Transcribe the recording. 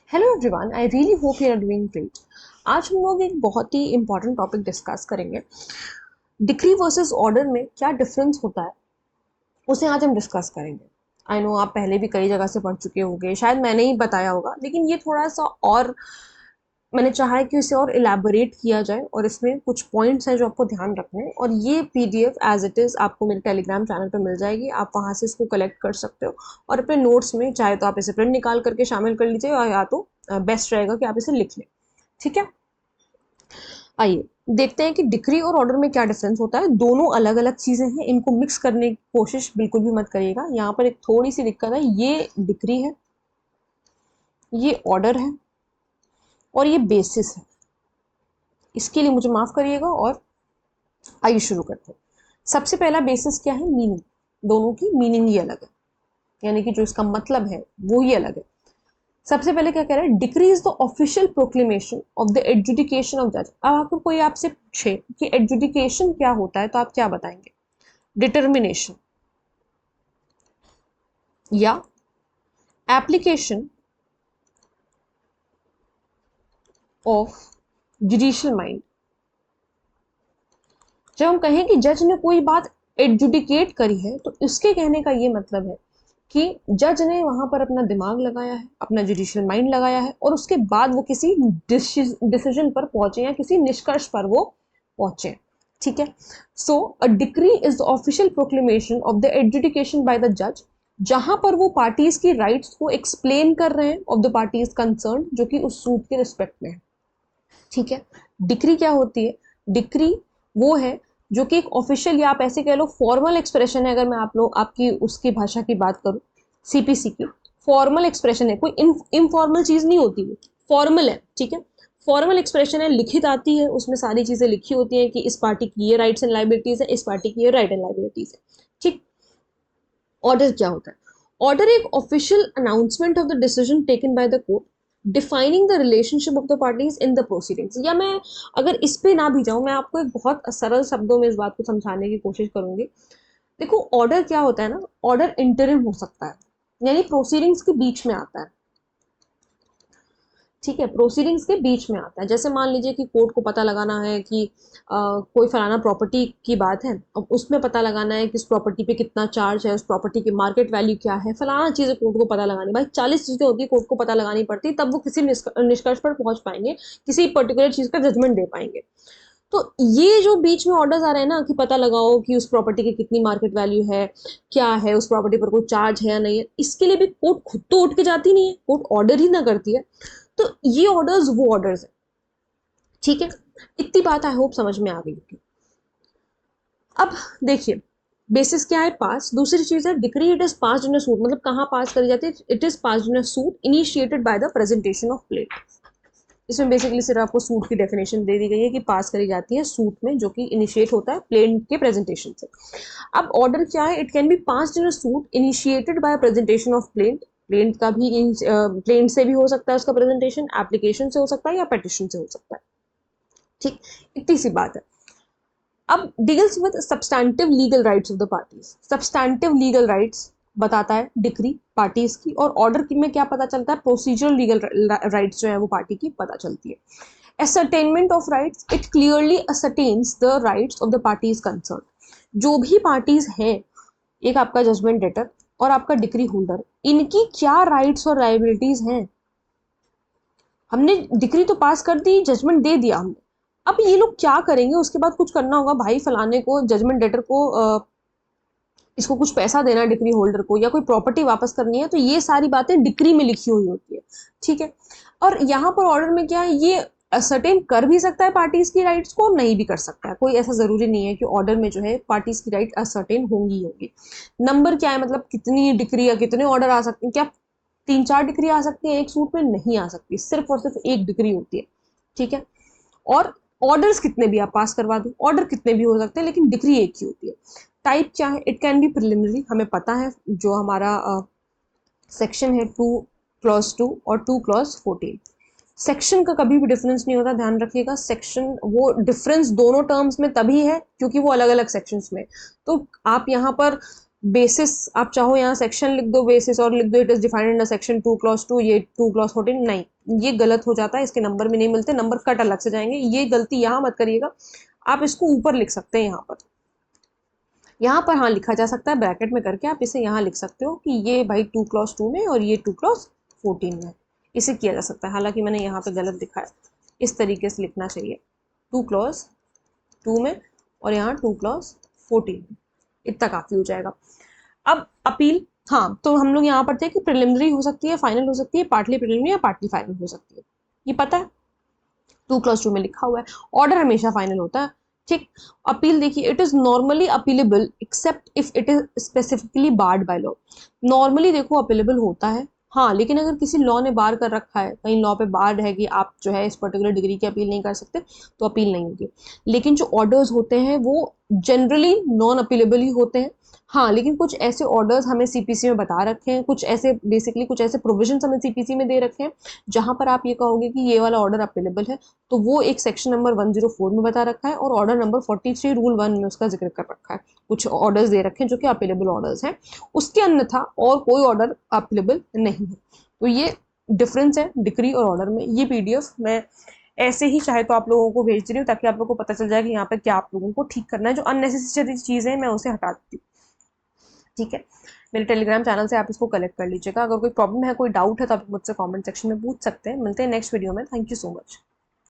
Hello everyone, I really hope you are doing great. आज हम लोग एक बहुत ही इंपॉर्टेंट टॉपिक डिस्कस करेंगे। डिक्री वर्सेस ऑर्डर में क्या डिफरेंस होता है उसे आज हम डिस्कस करेंगे। आई नो आप पहले भी कई जगह से पढ़ चुके होंगे, शायद मैंने ही बताया होगा, लेकिन ये थोड़ा सा और मैंने चाहा है कि इसे और इलेबोरेट किया जाए और इसमें कुछ पॉइंट्स हैं जो आपको ध्यान रखने हैं। और ये पीडीएफ एज इट इज़ आपको मेरे टेलीग्राम चैनल पर मिल जाएगी, आप वहाँ से इसको कलेक्ट कर सकते हो और अपने नोट्स में चाहे तो आप इसे प्रिंट निकाल करके शामिल कर लीजिए, या तो बेस्ट रहेगा कि आप इसे लिख लें। ठीक है, आइए देखते हैं कि डिक्री और ऑर्डर में क्या डिफरेंस होता है। दोनों अलग अलग चीज़ें हैं, इनको मिक्स करने की कोशिश बिल्कुल भी मत करिएगा। यहाँ पर एक थोड़ी सी दिक्कत है, ये डिक्री है, ये ऑर्डर है और ये बेसिस है। इसके लिए मुझे माफ़ करिएगा और आइए शुरू करते हैं। सबसे पहला बेसिस क्या है? मीनिंग। दोनों की मीनिंग ही अलग है, यानी कि जो इसका मतलब है वो ही अलग है। सबसे पहले क्या कह रहा है? Decree is the official proclamation of the adjudication of जज। अब आपको कोई आपसे पूछे कि एडजुडिकेशन क्या होता है तो आप क्या बताएंगे? डिटर्मिनेशन या एप्लीकेशन ऑफ जुडिशियल माइंड। जब हम कहें कि जज ने कोई बात एडजुडिकेट करी है तो इसके कहने का ये मतलब है कि जज ने वहां पर अपना दिमाग लगाया है, अपना जुडिशियल माइंड लगाया है और उसके बाद वो किसी डिसीजन पर पहुंचे या किसी निष्कर्ष पर वो पहुंचे। ठीक है, so a decree is the official proclamation of the adjudication by the जज, जहां पर वो पार्टीज की राइट्स को एक्सप्लेन कर रहे हैं ऑफ द पार्टीज कंसर्न, जो कि उस सूट के रिस्पेक्ट में है। ठीक है, डिक्री क्या होती है? डिक्री वो है जो कि एक ऑफिशियल या आप ऐसे कह लो फॉर्मल एक्सप्रेशन है। अगर मैं आप लोग आपकी उसकी भाषा की बात करूं, सीपीसी की फॉर्मल एक्सप्रेशन है, कोई इनफॉर्मल चीज नहीं होती, वो फॉर्मल है। ठीक है, फॉर्मल एक्सप्रेशन है, लिखित आती है, उसमें सारी चीजें लिखी होती हैं कि इस पार्टी की ये राइट्स एंड लाइबिलिटीज है, इस पार्टी की ये राइट एंड लाइबिलिटीज है। ठीक। ऑर्डर क्या होता है? ऑर्डर एक official announcement of the decision taken by the court defining the relationship of the parties in the proceedings. या मैं अगर इस पे ना भी जाऊं, मैं आपको एक बहुत सरल शब्दों में इस बात को समझाने की कोशिश करूंगी। देखो, ऑर्डर क्या होता है ना, ऑर्डर इंटरिम हो सकता है, यानी प्रोसीडिंग्स के बीच में आता है। ठीक है, प्रोसीडिंग्स के बीच में आता है। जैसे मान लीजिए कि कोर्ट को पता लगाना है कि कोई फलाना प्रॉपर्टी की बात है, अब उसमें पता लगाना है कि उस प्रॉपर्टी पे कितना चार्ज है, उस प्रॉपर्टी की मार्केट वैल्यू क्या है, फलाना चीज़ें कोर्ट को पता लगानी। भाई 40 चीज़ें होती है, कोर्ट को पता लगानी पड़ती, तब वो किसी निष्कर्ष पर पहुंच पाएंगे, किसी पर्टिकुलर चीज़ का जजमेंट दे पाएंगे। तो ये जो बीच में ऑर्डर्स आ रहे हैं ना कि पता लगाओ कि उस प्रॉपर्टी की कितनी मार्केट वैल्यू है, क्या है, उस प्रॉपर्टी पर कोई चार्ज है या नहीं है, इसके लिए भी कोर्ट खुद तो उठ के जाती नहीं है, कोर्ट ऑर्डर ही ना करती है। तो ये ऑर्डर्स वो ऑर्डर्स है। ठीक है, इतनी बात आई होप समझ में आ गई होगी। अब देखिए, बेसिस क्या है? पास। दूसरी चीज है decree, it is pass in a suit. मतलब कहाँ पास करी जाती है? It is pass in a suit initiated by the presentation of plate. इसमें बेसिकली सिर्फ आपको सूट की डेफिनेशन दे दी गई है कि पास करी जाती है सूट में, जो कि इनिशिएट होता है प्लेन के प्रेजेंटेशन से। अब ऑर्डर क्या है? It can be passed in a suit initiated by presentation of plaint. Plaint का भी प्लेन से भी हो सकता है उसका प्रेजेंटेशन, एप्लीकेशन से हो सकता है या पेटिशन से हो सकता है। ठीक, इतनी सी बात है। अब deals with substantive legal rights of the parties. Substantive legal rights बताता है डिक्री पार्टीज की, और ऑर्डर की में क्या पता चलता है? प्रोसीजरल लीगल राइट्स जो है वो पार्टी की पता चलती है। ascertainment of rights, it clearly ascertains the rights of the parties concerned। जो भी पार्टीज हैं, एक आपका जजमेंट डेटर और आपका डिक्री होल्डर, इनकी क्या राइट्स और लाइबिलिटीज हैं। हमने डिक्री तो पास कर दी, जजमेंट दे दिया हमने, अब ये लोग क्या करेंगे उसके बाद? कुछ करना होगा भाई, फलाने को जजमेंट डेटर को इसको कुछ पैसा देना है, डिक्री होल्डर को, या कोई प्रॉपर्टी वापस करनी है, तो ये सारी बातें डिक्री में लिखी हुई होती है। ठीक है, और यहाँ पर ऑर्डर में क्या है? ये असर्टेन कर भी सकता है पार्टीज की राइट्स को, नहीं भी कर सकता है। कोई ऐसा जरूरी नहीं है कि ऑर्डर में जो है पार्टीज की राइट असर्टेन होंगी होंगी। नंबर क्या है? मतलब कितनी डिक्री या कितने ऑर्डर आ सकते हैं? क्या 3-4 डिग्री आ सकती है एक सूट में? नहीं आ सकती, सिर्फ और सिर्फ एक डिग्री होती है। ठीक है, और ऑर्डर्स कितने भी आप पास करवा दो, ऑर्डर कितने भी हो सकते हैं, लेकिन डिग्री एक ही होती है। टाइप क्या है? इट कैन बी प्रिलिमिनरी, हमें पता है जो हमारा सेक्शन है 2 क्लॉज 2 और 2 क्लॉज 14। सेक्शन का कभी भी डिफरेंस नहीं होता, ध्यान रखिएगा। सेक्शन वो डिफरेंस दोनों टर्म्स में तभी है क्योंकि वो अलग अलग सेक्शंस में। तो आप यहाँ पर बेसिस, आप चाहो यहाँ सेक्शन लिख दो बेसिस और लिख दो it is defined in section 2 clause 2, ये 2 क्लॉज 14, नहीं, ये गलत हो जाता है, इसके नंबर में नहीं मिलते, नंबर कट अलग से जाएंगे, ये गलती यहाँ मत करिएगा। आप इसको ऊपर लिख सकते हैं, यहाँ पर हाँ लिखा जा सकता है ब्रैकेट में करके, आप इसे यहाँ लिख सकते हो कि ये भाई 2 क्रॉस 2 में और ये 2 क्रॉस 14 में, इसे किया जा सकता है। हालांकि मैंने यहाँ पे गलत लिखा है, इस तरीके से लिखना चाहिए 2 क्रॉस 2 में और यहाँ 2 क्रॉस 14 में, इतना काफ़ी हो जाएगा। अब अपील, हाँ तो हम लोग यहाँ पर थे कि प्रिलिमिनरी हो सकती है, फाइनल हो सकती है, पार्टली प्रिलिमिनरी या पार्टली फाइनल हो सकती है, ये पता है 2 क्रॉस 2 में लिखा हुआ है। ऑर्डर हमेशा फाइनल होता है, ठीक। अपील देखिए, it is normally appealable except if it is specifically barred by law. Normally देखो अपीलेबल होता है, हाँ, लेकिन अगर किसी लॉ ने बार कर रखा है, कहीं लॉ पे बार्ड है कि आप जो है इस पर्टिकुलर डिग्री की अपील नहीं कर सकते, तो अपील नहीं होगी। लेकिन जो ऑर्डर्स होते हैं वो जनरली नॉन अपीलेबल ही होते हैं। हाँ, लेकिन कुछ ऐसे ऑर्डर्स हमें सीपीसी में बता रखे हैं, कुछ ऐसे बेसिकली कुछ ऐसे प्रोविजंस हमें सीपीसी में दे रखे हैं जहां पर आप ये कहोगे कि ये वाला ऑर्डर अपीलेबल है, तो वो एक सेक्शन नंबर 104 में बता रखा है और ऑर्डर नंबर 43 रूल 1 में उसका जिक्र कर रखा है। कुछ ऑर्डर्स दे रखे हैं जो कि अपीलेबल ऑर्डर्स हैं, उसके अन्यथा और कोई ऑर्डर अपीलेबल नहीं है। तो ये डिफरेंस है डिक्री और ऑर्डर में। ये पीडीएफ मैं ऐसे ही चाहे तो आप लोगों को भेज रही हूँ ताकि आप लोगों को पता चल जाए कि यहाँ पे क्या आप लोगों को ठीक करना है, जो अननेसेसरी चीज़ें हैं मैं उसे हटा देती हूँ, ठीक है। मेरे टेलीग्राम चैनल से आप इसको कलेक्ट कर लीजिएगा। अगर कोई प्रॉब्लम है, कोई डाउट है, तो आप मुझसे कमेंट सेक्शन में पूछ सकते हैं। मिलते हैं नेक्स्ट वीडियो में। Thank you so much.